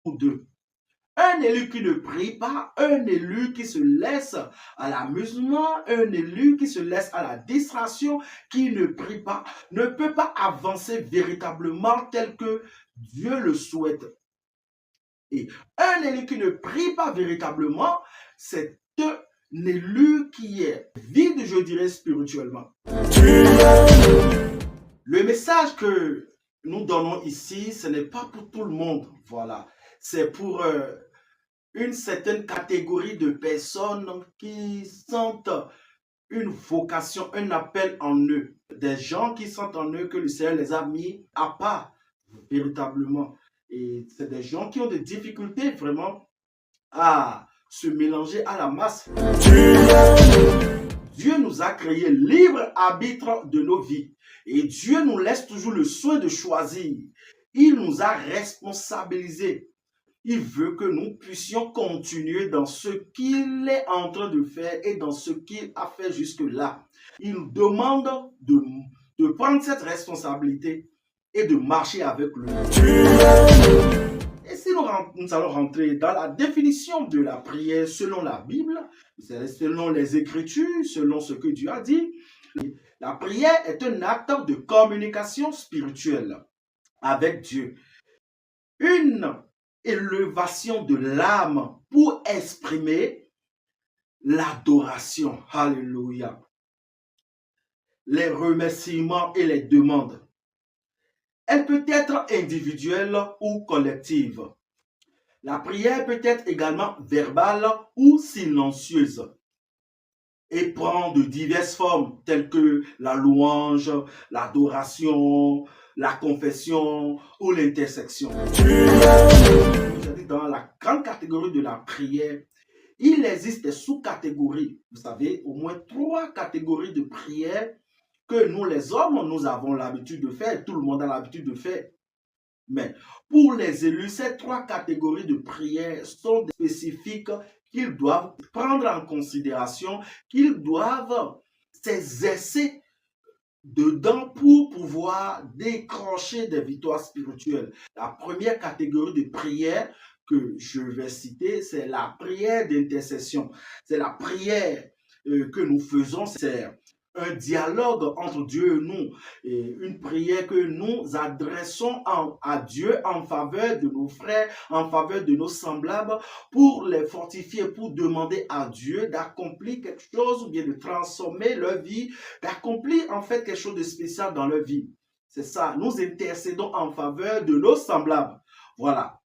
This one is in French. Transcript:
ou deux. Un élu qui ne prie pas, un élu qui se laisse à l'amusement, un élu qui se laisse à la distraction, qui ne prie pas, ne peut pas avancer véritablement tel que Dieu le souhaite. Et un élu qui ne prie pas véritablement, c'est un élu qui est vide, je dirais, spirituellement. Le message que nous donnons ici, ce n'est pas pour tout le monde, voilà. C'est pour une certaine catégorie de personnes qui sentent une vocation, un appel en eux. Des gens qui sentent en eux que le Seigneur les a mis à part, véritablement. Et c'est des gens qui ont des difficultés vraiment à se mélanger à la masse. Dieu nous a créés libres arbitres de nos vies. Et Dieu nous laisse toujours le soin de choisir. Il nous a responsabilisés. Il veut que nous puissions continuer dans ce qu'il est en train de faire et dans ce qu'il a fait jusque-là. Il nous demande de prendre cette responsabilité et de marcher avec lui. Et si nous allons rentrer dans la définition de la prière selon la Bible, selon les Écritures, selon ce que Dieu a dit, la prière est un acte de communication spirituelle avec Dieu. Une élévation de l'âme pour exprimer l'adoration. Alléluia. Les remerciements et les demandes. Elle peut être individuelle ou collective. La prière peut être également verbale ou silencieuse et prend de diverses formes telles que la louange, l'adoration, la confession ou l'intercession. Dans la grande catégorie de la prière, il existe des sous-catégories. Vous savez, au moins 3 catégories de prière que nous les hommes, nous avons l'habitude de faire, tout le monde a l'habitude de faire. Mais pour les élus, ces 3 catégories de prière sont spécifiques qu'ils doivent prendre en considération, qu'ils doivent s'exercer dedans pour pouvoir décrocher des victoires spirituelles. La première catégorie de prière que je vais citer, c'est la prière d'intercession. C'est la prière que nous faisons, c'est un dialogue entre Dieu et nous, et une prière que nous adressons à Dieu en faveur de nos frères, en faveur de nos semblables, pour les fortifier, pour demander à Dieu d'accomplir quelque chose ou bien de transformer leur vie, d'accomplir en fait quelque chose de spécial dans leur vie. C'est ça, nous intercédons en faveur de nos semblables. Voilà.